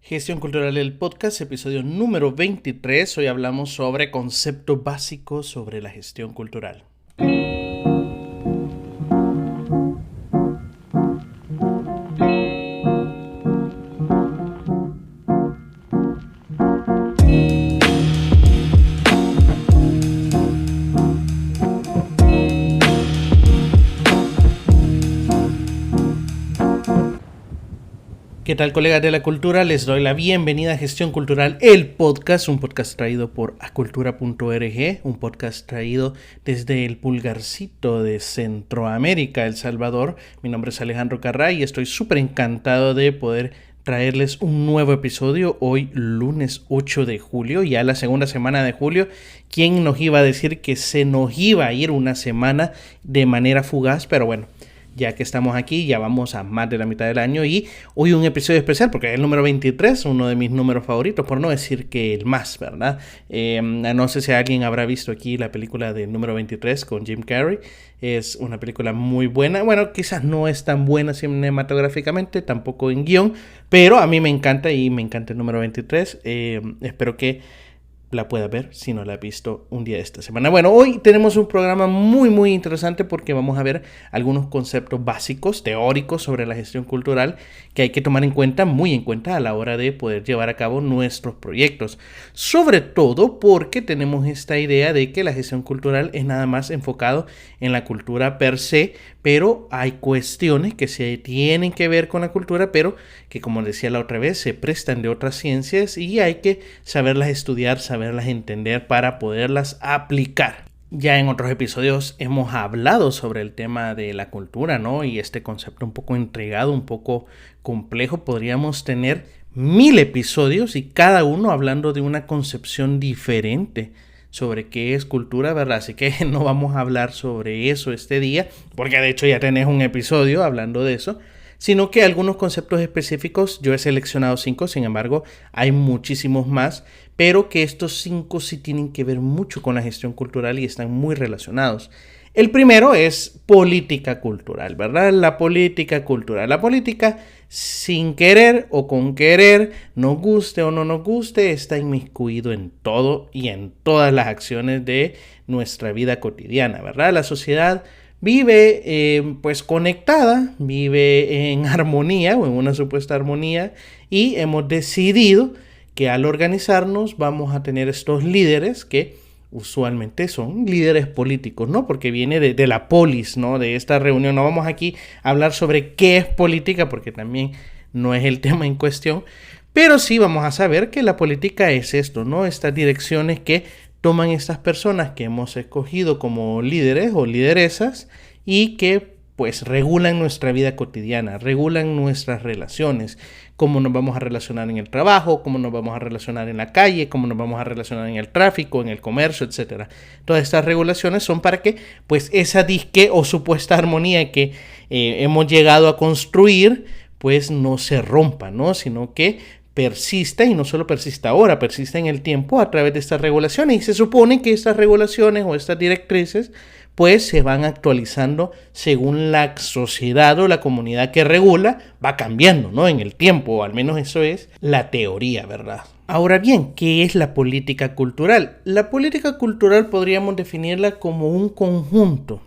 Gestión Cultural del Podcast, episodio número 23. Hoy hablamos sobre conceptos básicos sobre la gestión cultural. ¿Qué tal, colegas de la cultura? Les doy la bienvenida a Gestión Cultural, el podcast, un podcast traído por acultura.org, un podcast traído desde el pulgarcito de Centroamérica, El Salvador. Mi nombre es Alejandro Carrá y estoy súper encantado de poder traerles un nuevo episodio hoy, lunes 8 de julio, ya la segunda semana de julio. ¿Quién nos iba a decir que se nos iba a ir una semana de manera fugaz? Pero bueno, ya que estamos aquí, ya vamos a más de la mitad del año y hoy un episodio especial porque es el número 23, uno de mis números favoritos, por no decir que el más, ¿verdad? No sé si alguien habrá visto aquí la película del número 23 con Jim Carrey. Es una película muy buena. Bueno, quizás no es tan buena cinematográficamente, tampoco en guión, pero a mí me encanta y me encanta el número 23. Espero que la pueda ver si no la ha visto un día de esta semana. Bueno, hoy tenemos un programa muy interesante porque vamos a ver algunos conceptos básicos, teóricos sobre la gestión cultural que hay que tomar muy en cuenta a la hora de poder llevar a cabo nuestros proyectos. Sobre todo porque tenemos esta idea de que la gestión cultural es nada más enfocado en la cultura per se, pero hay cuestiones que se tienen que ver con la cultura, pero que, como decía la otra vez, se prestan de otras ciencias y hay que saberlas estudiar, saberlas entender para poderlas aplicar. Ya en otros episodios hemos hablado sobre el tema de la cultura, ¿no? Y este concepto un poco entregado, un poco complejo. Podríamos tener 1000 episodios y cada uno hablando de una concepción diferente sobre qué es cultura, ¿verdad? Así que no vamos a hablar sobre eso este día, porque de hecho ya tenés un episodio hablando de eso, sino que algunos conceptos específicos, yo he seleccionado 5, sin embargo, hay muchísimos más, pero que estos 5 sí tienen que ver mucho con la gestión cultural y están muy relacionados. El primero es política cultural, ¿verdad? La política cultural. La política, sin querer o con querer, nos guste o no nos guste, está inmiscuido en todo y en todas las acciones de nuestra vida cotidiana, ¿verdad? La sociedad vive pues conectada, vive en armonía o en una supuesta armonía y hemos decidido que al organizarnos vamos a tener estos líderes que usualmente son líderes políticos, ¿no? Porque viene de la polis, ¿no? De esta reunión. No vamos aquí a hablar sobre qué es política, porque también no es el tema en cuestión, pero sí vamos a saber que la política es esto, ¿no? Estas direcciones que toman estas personas que hemos escogido como líderes o lideresas y que pues regulan nuestra vida cotidiana, regulan nuestras relaciones, cómo nos vamos a relacionar en el trabajo, cómo nos vamos a relacionar en la calle, cómo nos vamos a relacionar en el tráfico, en el comercio, etc. Todas estas regulaciones son para que pues esa disque o supuesta armonía que hemos llegado a construir pues no se rompa, ¿no? Sino que persista, y no solo persista ahora, persista en el tiempo a través de estas regulaciones. Y se supone que estas regulaciones o estas directrices pues se van actualizando según la sociedad o la comunidad que regula va cambiando, ¿no? En el tiempo, o al menos eso es la teoría, ¿verdad? Ahora bien, ¿qué es la política cultural? La política cultural podríamos definirla como un conjunto,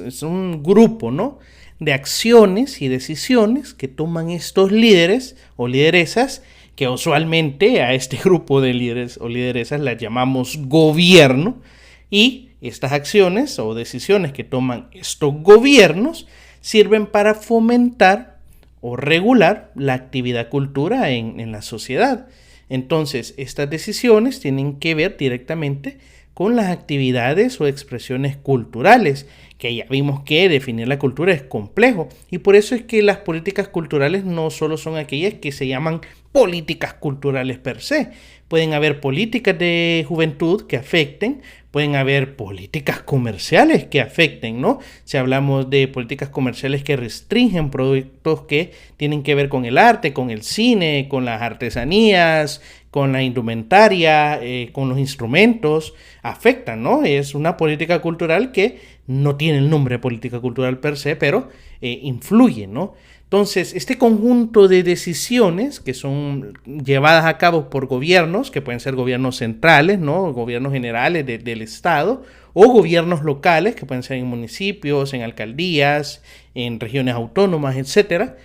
es un grupo, ¿no? De acciones y decisiones que toman estos líderes o lideresas, que usualmente a este grupo de líderes o lideresas las llamamos gobierno, y estas acciones o decisiones que toman estos gobiernos sirven para fomentar o regular la actividad cultura en la sociedad. Entonces, estas decisiones tienen que ver directamente con las actividades o expresiones culturales, que ya vimos que definir la cultura es complejo, y por eso es que las políticas culturales no solo son aquellas que se llaman políticas culturales per se. Pueden haber políticas de juventud que afecten, pueden haber políticas comerciales que afecten, ¿no? Si hablamos de políticas comerciales que restringen productos que tienen que ver con el arte, con el cine, con las artesanías, con la indumentaria, con los instrumentos, afectan, ¿no? Es una política cultural que no tiene el nombre de política cultural per se, pero influye, ¿no? Entonces, este conjunto de decisiones que son llevadas a cabo por gobiernos, que pueden ser gobiernos centrales, ¿no? Gobiernos generales del Estado, o gobiernos locales, que pueden ser en municipios, en alcaldías, en regiones autónomas, etcétera,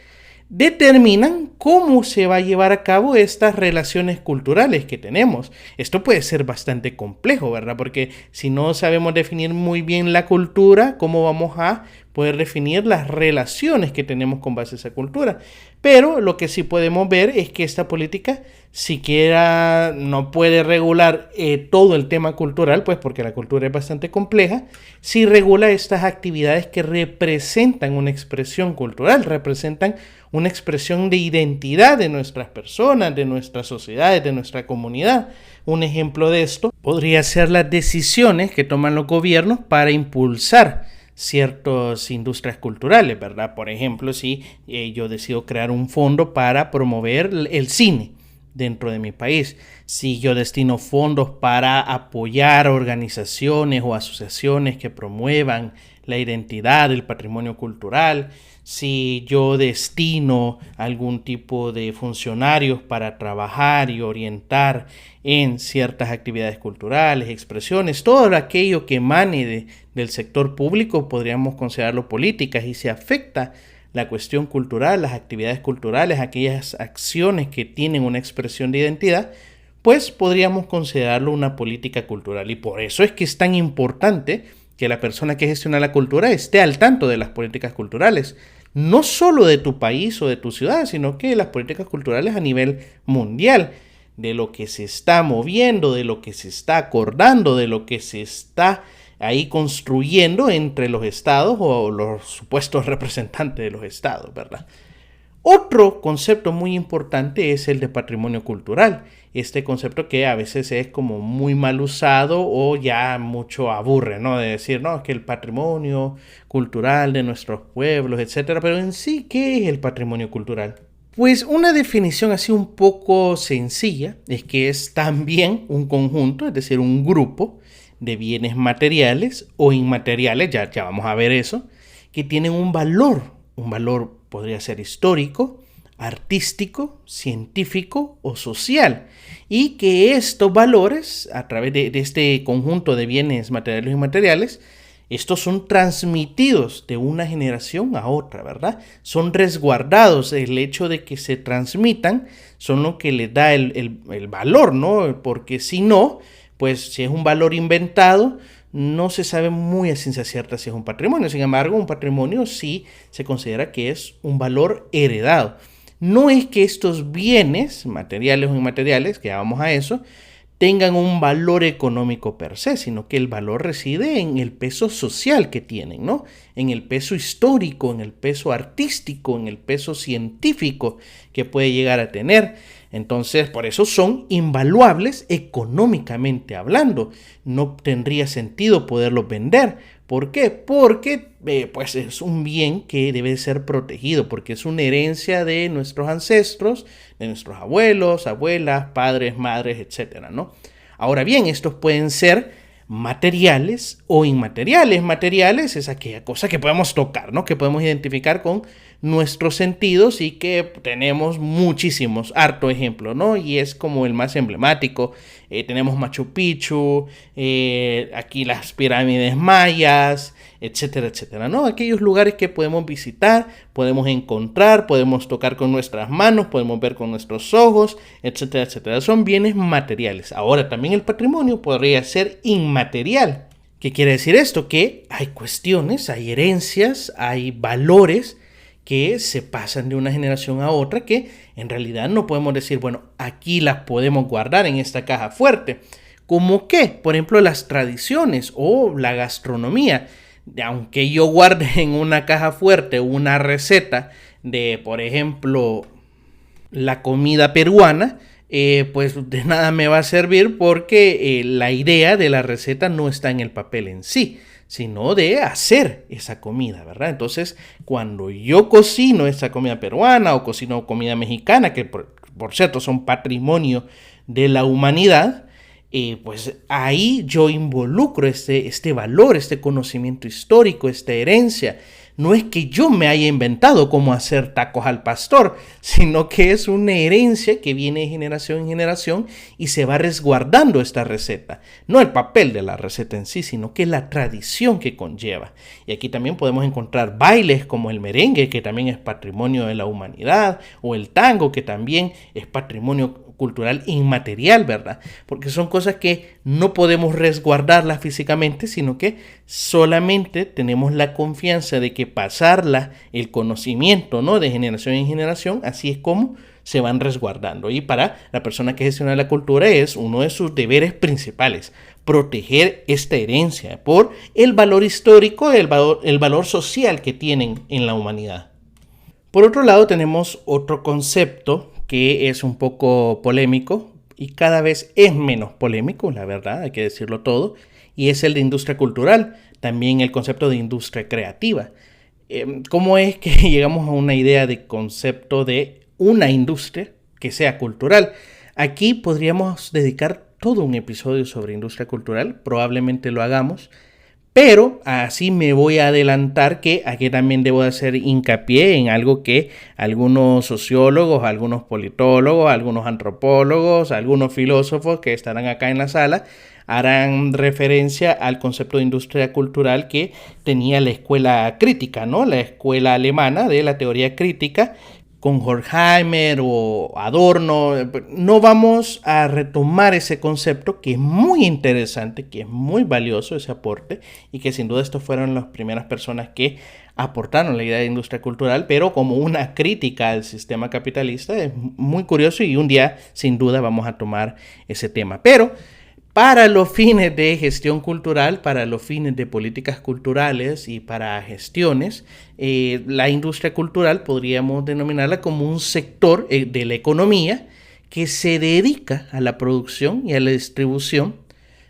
determinan cómo se va a llevar a cabo estas relaciones culturales que tenemos. Esto puede ser bastante complejo, ¿verdad? Porque si no sabemos definir muy bien la cultura, ¿cómo vamos a poder definir las relaciones que tenemos con base a esa cultura? Pero lo que sí podemos ver es que esta política siquiera no puede regular todo el tema cultural, pues porque la cultura es bastante compleja, sí regula estas actividades que representan una expresión cultural, representan una expresión de identidad de nuestras personas, de nuestras sociedades, de nuestra comunidad. Un ejemplo de esto podría ser las decisiones que toman los gobiernos para impulsar ciertas industrias culturales, ¿verdad? Por ejemplo, si yo decido crear un fondo para promover el cine dentro de mi país, si yo destino fondos para apoyar organizaciones o asociaciones que promuevan la identidad, el patrimonio cultural, si yo destino algún tipo de funcionarios para trabajar y orientar en ciertas actividades culturales, expresiones, todo aquello que emane del sector público podríamos considerarlo políticas, y si afecta la cuestión cultural, las actividades culturales, aquellas acciones que tienen una expresión de identidad, pues podríamos considerarlo una política cultural. Y por eso es que es tan importante que la persona que gestiona la cultura esté al tanto de las políticas culturales, no solo de tu país o de tu ciudad, sino que las políticas culturales a nivel mundial, de lo que se está moviendo, de lo que se está acordando, de lo que se está ahí construyendo entre los estados o los supuestos representantes de los estados, ¿verdad? Otro concepto muy importante es el de patrimonio cultural. Este concepto que a veces es como muy mal usado o ya mucho aburre, ¿no? De decir, no, es que el patrimonio cultural de nuestros pueblos, etcétera. Pero en sí, ¿qué es el patrimonio cultural? Pues una definición así un poco sencilla es que es también un conjunto, es decir, un grupo de bienes materiales o inmateriales, ya vamos a ver eso, que tienen un valor podría ser histórico, artístico, científico o social, y que estos valores, a través de este conjunto de bienes materiales y inmateriales, estos son transmitidos de una generación a otra, ¿verdad? Son resguardados. El hecho de que se transmitan son lo que les da el valor, ¿no? Porque si no, pues si es un valor inventado, no se sabe muy a ciencia cierta si es un patrimonio. Sin embargo, un patrimonio sí se considera que es un valor heredado. No es que estos bienes, materiales o inmateriales, que ya vamos a eso, tengan un valor económico per se, sino que el valor reside en el peso social que tienen, ¿no? En el peso histórico, en el peso artístico, en el peso científico que puede llegar a tener. Entonces, por eso son invaluables económicamente hablando. No tendría sentido poderlos vender. ¿Por qué? Porque pues es un bien que debe ser protegido, porque es una herencia de nuestros ancestros, de nuestros abuelos, abuelas, padres, madres, etcétera, ¿no? Ahora bien, estos pueden ser materiales o inmateriales. Materiales es aquella cosa que podemos tocar, ¿no? Que podemos identificar con nuestros sentidos y que tenemos muchísimos, harto ejemplo, ¿no? Y es como el más emblemático. Tenemos Machu Picchu, aquí las pirámides mayas, etcétera, etcétera, ¿no? Aquellos lugares que podemos visitar, podemos encontrar, podemos tocar con nuestras manos, podemos ver con nuestros ojos, etcétera, etcétera. Son bienes materiales. Ahora, también el patrimonio podría ser inmaterial. ¿Qué quiere decir esto? Que hay cuestiones, hay herencias, hay valores que se pasan de una generación a otra que en realidad no podemos decir, bueno, aquí las podemos guardar en esta caja fuerte. ¿Cómo qué? Por ejemplo, las tradiciones o la gastronomía. Aunque yo guarde en una caja fuerte una receta de, por ejemplo, la comida peruana, pues de nada me va a servir porque la idea de la receta no está en el papel en sí, sino de hacer esa comida, ¿verdad? Entonces, cuando yo cocino esa comida peruana o cocino comida mexicana, que por cierto son patrimonio de la humanidad, pues ahí yo involucro este valor, este conocimiento histórico, esta herencia. no es que yo me haya inventado cómo hacer tacos al pastor, sino que es una herencia que viene de generación en generación y se va resguardando esta receta. No el papel de la receta en sí, sino que la tradición que conlleva. Y aquí también podemos encontrar bailes como el merengue, que también es patrimonio de la humanidad, o el tango, que también es patrimonio cultural inmaterial, ¿verdad? Porque son cosas que no podemos resguardarlas físicamente, sino que solamente tenemos la confianza de que pasarla, el conocimiento, ¿no? De generación en generación, así es como se van resguardando. Y para la persona que gestiona la cultura es uno de sus deberes principales, proteger esta herencia por el valor histórico, el valor social que tienen en la humanidad. Por otro lado, tenemos otro concepto que es un poco polémico y cada vez es menos polémico, la verdad, hay que decirlo todo, y es el de industria cultural, también el concepto de industria creativa. ¿Cómo es que llegamos a una idea de concepto de una industria que sea cultural? Aquí podríamos dedicar todo un episodio sobre industria cultural, probablemente lo hagamos, pero así me voy a adelantar que aquí también debo hacer hincapié en algo que algunos sociólogos, algunos politólogos, algunos antropólogos, algunos filósofos que estarán acá en la sala harán referencia al concepto de industria cultural que tenía la escuela crítica, ¿no? La escuela alemana de la teoría crítica, con Horkheimer o Adorno. No vamos a retomar ese concepto que es muy interesante, que es muy valioso ese aporte y que sin duda estos fueron las primeras personas que aportaron la idea de industria cultural, pero como una crítica al sistema capitalista. Es muy curioso y un día sin duda vamos a tomar ese tema. Pero para los fines de gestión cultural, para los fines de políticas culturales y para gestiones, la industria cultural podríamos denominarla como un sector de la economía que se dedica a la producción y a la distribución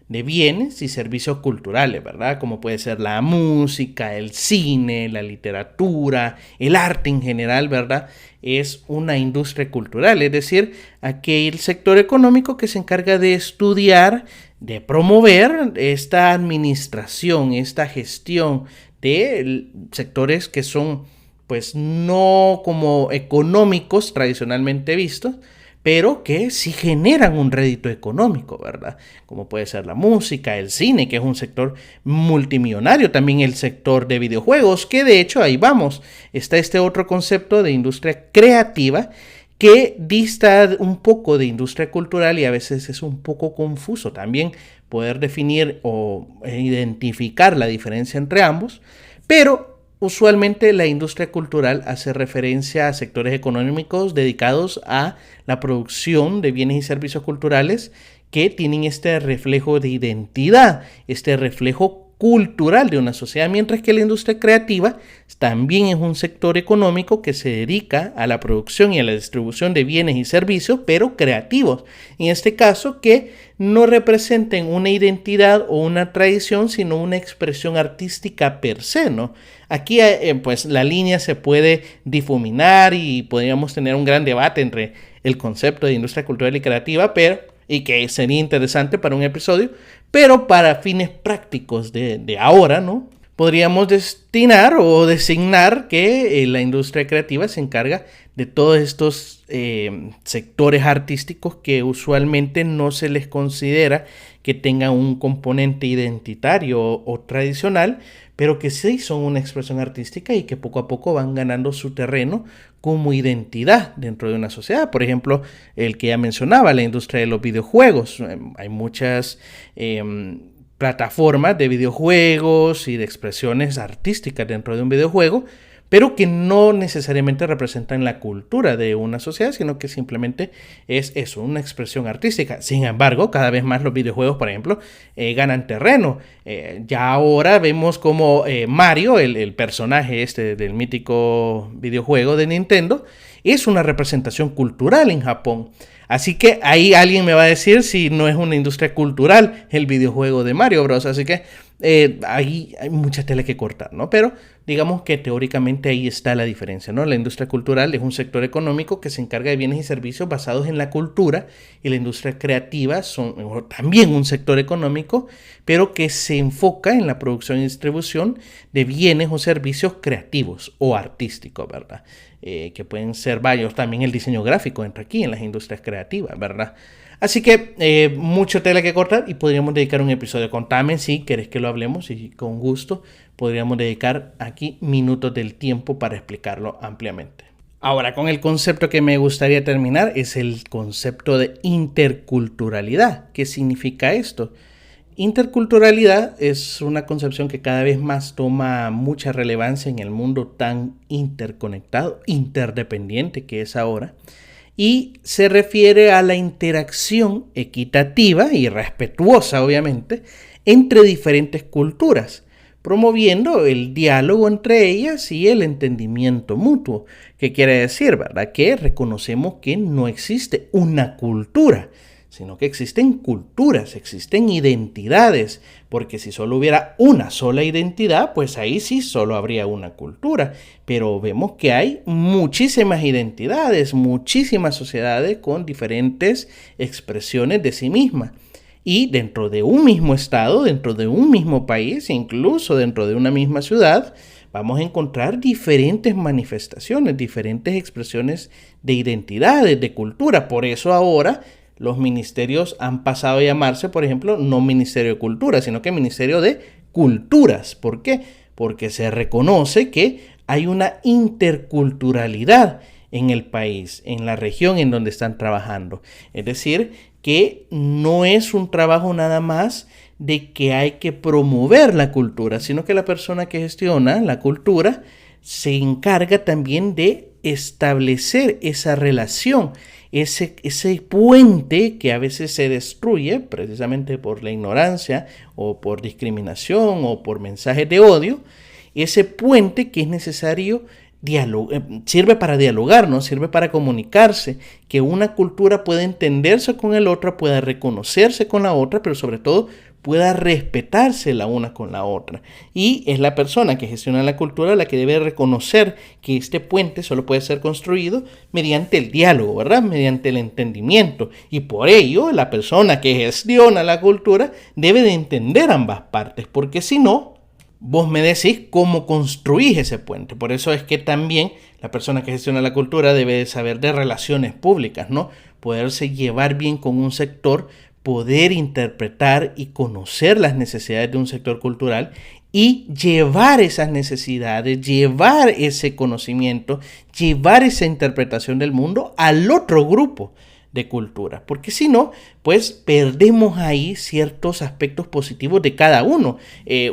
de bienes y servicios culturales, ¿verdad? Como puede ser la música, el cine, la literatura, el arte en general, ¿verdad? Es una industria cultural, es decir, aquel sector económico que se encarga de estudiar, de promover esta administración, esta gestión de sectores que son, pues, no como económicos tradicionalmente vistos, pero que sí generan un rédito económico, ¿verdad? Como puede ser la música, el cine, que es un sector multimillonario, también el sector de videojuegos, que de hecho ahí vamos, está este otro concepto de industria creativa que dista un poco de industria cultural y a veces es un poco confuso también poder definir o identificar la diferencia entre ambos, pero usualmente la industria cultural hace referencia a sectores económicos dedicados a la producción de bienes y servicios culturales que tienen este reflejo de identidad, este reflejo cultural de una sociedad, mientras que la industria creativa también es un sector económico que se dedica a la producción y a la distribución de bienes y servicios, pero creativos. En este caso, que no representen una identidad o una tradición, sino una expresión artística per se, ¿no? Aquí, pues, la línea se puede difuminar y podríamos tener un gran debate entre el concepto de industria cultural y creativa, y que sería interesante para un episodio, pero para fines prácticos de ahora, ¿no? Podríamos destinar o designar que la industria creativa se encarga de todos estos sectores artísticos que usualmente no se les considera que tengan un componente identitario o tradicional, pero que sí son una expresión artística y que poco a poco van ganando su terreno como identidad dentro de una sociedad. Por ejemplo, el que ya mencionaba, la industria de los videojuegos. Hay muchas plataformas de videojuegos y de expresiones artísticas dentro de un videojuego, pero que no necesariamente representan la cultura de una sociedad, sino que simplemente es eso, una expresión artística. Sin embargo, cada vez más los videojuegos, por ejemplo, ganan terreno. Ya ahora vemos como Mario, el personaje este del mítico videojuego de Nintendo, es una representación cultural en Japón. Así que ahí alguien me va a decir si no es una industria cultural el videojuego de Mario Bros. Así que ahí hay mucha tela que cortar, ¿no? Pero digamos que teóricamente ahí está la diferencia, ¿no? La industria cultural es un sector económico que se encarga de bienes y servicios basados en la cultura, y la industria creativa son también un sector económico, pero que se enfoca en la producción y distribución de bienes o servicios creativos o artísticos, ¿verdad? Que pueden ser varios. También el diseño gráfico entra aquí en las industrias creativas, ¿verdad? Así que mucho tela que cortar y podríamos dedicar un episodio. Contame si querés que lo hablemos y con gusto podríamos dedicar aquí minutos del tiempo para explicarlo ampliamente. Ahora, con el concepto que me gustaría terminar es el concepto de interculturalidad. ¿Qué significa esto? Interculturalidad es una concepción que cada vez más toma mucha relevancia en el mundo tan interconectado, interdependiente que es ahora, y se refiere a la interacción equitativa y respetuosa, obviamente, entre diferentes culturas, promoviendo el diálogo entre ellas y el entendimiento mutuo. ¿Qué quiere decir, verdad? Que reconocemos que no existe una cultura, sino que existen culturas, existen identidades, porque si solo hubiera una sola identidad, pues ahí sí solo habría una cultura, pero vemos que hay muchísimas identidades, muchísimas sociedades con diferentes expresiones de sí mismas. Y dentro de un mismo estado, dentro de un mismo país, incluso dentro de una misma ciudad, vamos a encontrar diferentes manifestaciones, diferentes expresiones de identidades, de cultura. Por eso ahora los ministerios han pasado a llamarse, por ejemplo, no Ministerio de Cultura, sino que Ministerio de Culturas. ¿Por qué? Porque se reconoce que hay una interculturalidad en el país, en la región en donde están trabajando. Es decir, que no es un trabajo nada más de que hay que promover la cultura, sino que la persona que gestiona la cultura se encarga también de establecer esa relación, ese puente que a veces se destruye precisamente por la ignorancia o por discriminación o por mensajes de odio, ese puente que es necesario sirve para dialogar, ¿no? Sirve para comunicarse, que una cultura pueda entenderse con el otro, pueda reconocerse con la otra, pero sobre todo pueda respetarse la una con la otra. Y es la persona que gestiona la cultura la que debe reconocer que este puente solo puede ser construido mediante el diálogo, ¿verdad? Mediante el entendimiento. Y por ello, la persona que gestiona la cultura debe de entender ambas partes, porque si no, vos me decís cómo construís ese puente. Por eso es que también la persona que gestiona la cultura debe saber de relaciones públicas, ¿no? Poderse llevar bien con un sector, poder interpretar y conocer las necesidades de un sector cultural y llevar esas necesidades, llevar ese conocimiento, llevar esa interpretación del mundo al otro grupo de cultura, porque si no, pues perdemos ahí ciertos aspectos positivos de cada uno.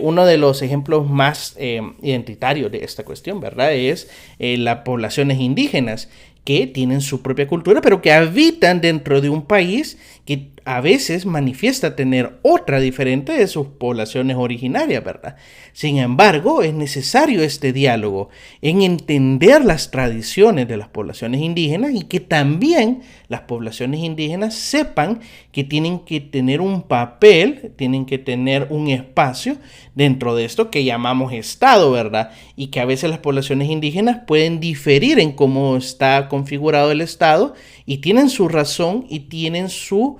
Uno de los ejemplos más identitarios de esta cuestión, ¿verdad? Es las poblaciones indígenas que tienen su propia cultura, pero que habitan dentro de un país que a veces manifiesta tener otra diferente de sus poblaciones originarias, ¿verdad? Sin embargo, es necesario este diálogo en entender las tradiciones de las poblaciones indígenas y que también las poblaciones indígenas sepan que tienen que tener un papel, tienen que tener un espacio dentro de esto que llamamos Estado, ¿verdad? Y que a veces las poblaciones indígenas pueden diferir en cómo está configurado el Estado y tienen su razón y tienen su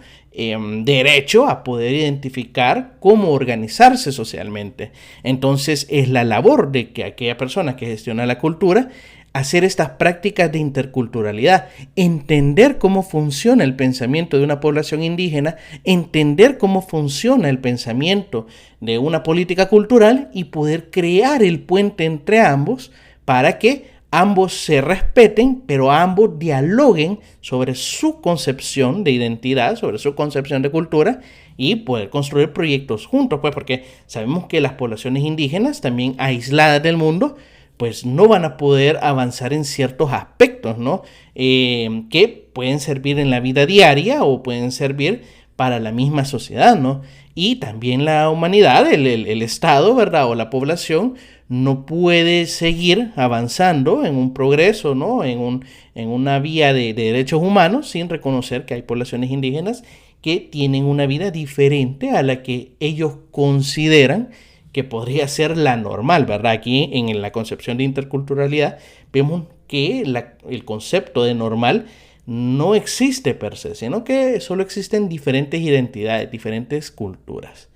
derecho a poder identificar cómo organizarse socialmente. Entonces es la labor de que aquella persona que gestiona la cultura hacer estas prácticas de interculturalidad, entender cómo funciona el pensamiento de una población indígena, entender cómo funciona el pensamiento de una política cultural y poder crear el puente entre ambos para que ambos se respeten, pero ambos dialoguen sobre su concepción de identidad, sobre su concepción de cultura y poder construir proyectos juntos, pues porque sabemos que las poblaciones indígenas, también aisladas del mundo, pues no van a poder avanzar en ciertos aspectos, ¿no? Que pueden servir en la vida diaria o pueden servir para la misma sociedad, ¿no? Y también la humanidad, el Estado, ¿verdad? O la población no puede seguir avanzando en un progreso, ¿no? En una vía de derechos humanos sin reconocer que hay poblaciones indígenas que tienen una vida diferente a la que ellos consideran que podría ser la normal, ¿verdad? Aquí en la concepción de interculturalidad vemos que el concepto de normal no existe per se, sino que solo existen diferentes identidades, diferentes culturas.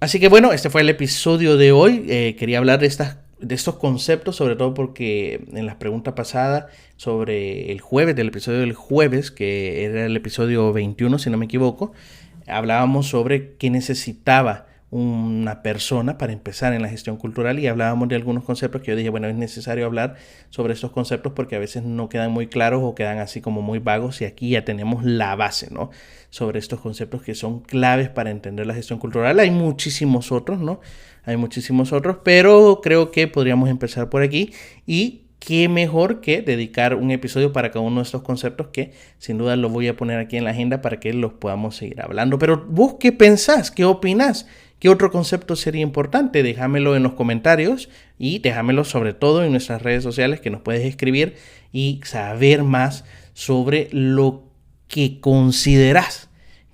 Así que bueno, este fue el episodio de hoy. Quería hablar de estos conceptos, sobre todo porque en la pregunta pasada sobre el jueves, del episodio del jueves, que era el episodio 21, si no me equivoco, hablábamos sobre qué necesitaba una persona para empezar en la gestión cultural y hablábamos de algunos conceptos que yo dije, bueno, es necesario hablar sobre estos conceptos porque a veces no quedan muy claros o quedan así como muy vagos y aquí ya tenemos la base, ¿no? Sobre estos conceptos que son claves para entender la gestión cultural. Hay muchísimos otros, ¿no? Hay muchísimos otros, pero creo que podríamos empezar por aquí y qué mejor que dedicar un episodio para cada uno de estos conceptos que sin duda los voy a poner aquí en la agenda para que los podamos seguir hablando. Pero vos, ¿qué pensás? ¿Qué opinás? ¿Qué otro concepto sería importante? Déjamelo en los comentarios y déjamelo sobre todo en nuestras redes sociales que nos puedes escribir y saber más sobre lo que considerás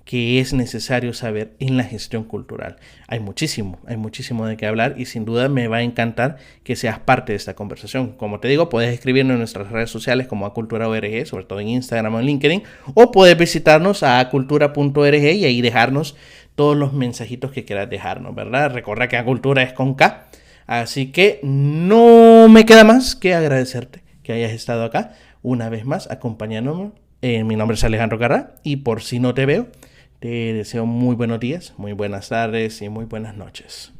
que es necesario saber en la gestión cultural. Hay muchísimo de qué hablar y sin duda me va a encantar que seas parte de esta conversación. Como te digo, puedes escribirnos en nuestras redes sociales como acultura.org, sobre todo en Instagram o en LinkedIn, o puedes visitarnos a acultura.org y ahí dejarnos todos los mensajitos que quieras dejarnos, ¿verdad? Recuerda que Acultura es con K, así que no me queda más que agradecerte que hayas estado acá una vez más acompañándome. Mi nombre es Alejandro Carrá y por si no te veo, te deseo muy buenos días, muy buenas tardes y muy buenas noches.